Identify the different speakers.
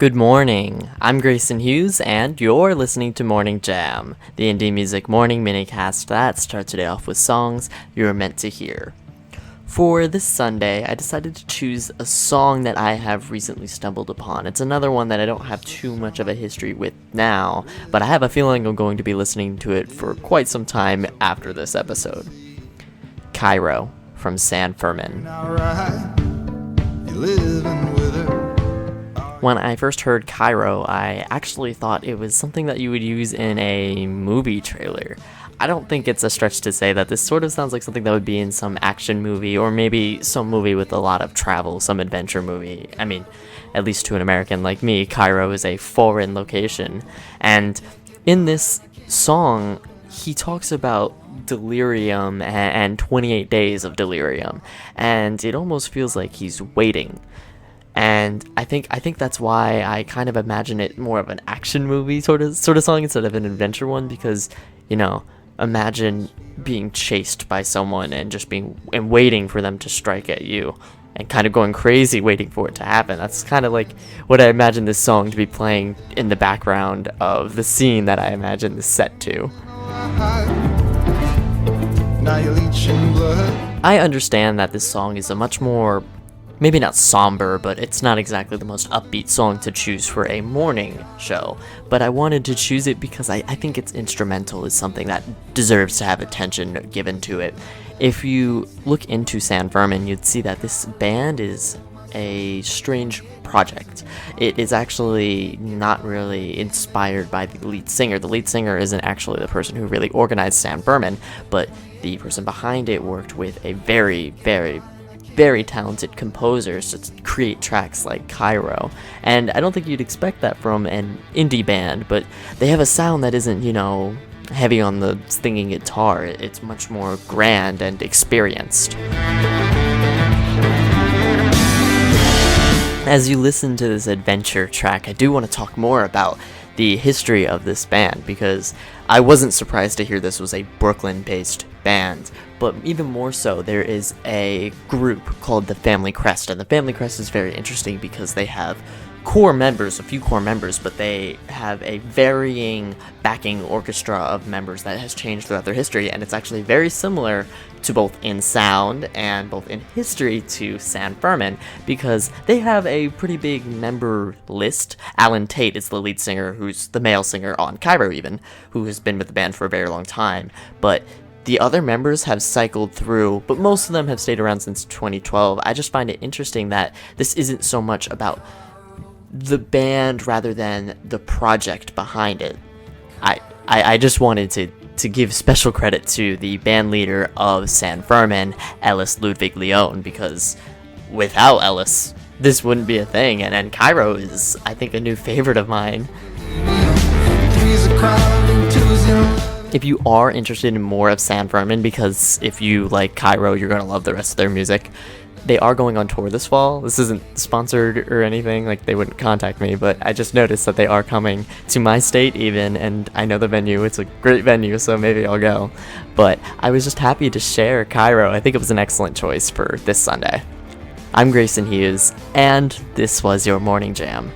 Speaker 1: Good morning, I'm Grayson Hughes, and you're listening to Morning Jam, the indie music morning minicast that starts today off with songs you're meant to hear. For this Sunday, I decided to choose a song that I have recently stumbled upon. It's another one that I don't have too much of a history with now, but I have a feeling I'm going to be listening to it for quite some time after this episode. Cairo from San Fermin. When I first heard Cairo, I actually thought it was something that you would use in a movie trailer. I don't think it's a stretch to say that this sort of sounds like something that would be in some action movie, or maybe some movie with a lot of travel, some adventure movie. I mean, at least to an American like me, Cairo is a foreign location. And in this song, he talks about delirium and 28 days of delirium, and it almost feels like he's waiting. And I think that's why I kind of imagine it more of an action movie sort of song instead of an adventure one, because, you know, imagine being chased by someone and just waiting for them to strike at you and kind of going crazy waiting for it to happen. That's kind of like what I imagine this song to be playing in the background of the scene that I imagine this set to. I understand that this song is a much more, maybe not somber, but it's not exactly the most upbeat song to choose for a morning show. But I wanted to choose it because I think its instrumental is something that deserves to have attention given to it. If you look into San Fermin, you'd see that this band is a strange project. It is actually not really inspired by the lead singer. The lead singer isn't actually the person who really organized San Fermin, but the person behind it worked with a very, very, very talented composers to create tracks like Cairo. And I don't think you'd expect that from an indie band, but they have a sound that isn't, heavy on the singing guitar. It's much more grand and experienced. As you listen to this adventure track, I do want to talk more about the history of this band, because I wasn't surprised to hear this was a Brooklyn-based band, but even more so, there is a group called the Family Crest, and the Family Crest is very interesting because they have a few core members, but they have a varying backing orchestra of members that has changed throughout their history, and it's actually very similar to both in sound and both in history to San Fermin, because they have a pretty big member list. Alan Tate is the lead singer, who's the male singer on Cairo even, who has been with the band for a very long time, but the other members have cycled through, but most of them have stayed around since 2012. I just find it interesting that this isn't so much about the band rather than the project behind it. I just wanted to give special credit to the band leader of San Fermin, Ellis Ludwig Leon, because without Ellis, this wouldn't be a thing, and Cairo is, I think, a new favorite of mine. If you are interested in more of San Fermin, because if you like Cairo, you're going to love the rest of their music, they are going on tour this fall. This isn't sponsored or anything, like they wouldn't contact me, but I just noticed that they are coming to my state even, and I know the venue. It's a great venue, so maybe I'll go. But I was just happy to share Cairo. I think it was an excellent choice for this Sunday. I'm Grayson Hughes, and this was your Morning Jam.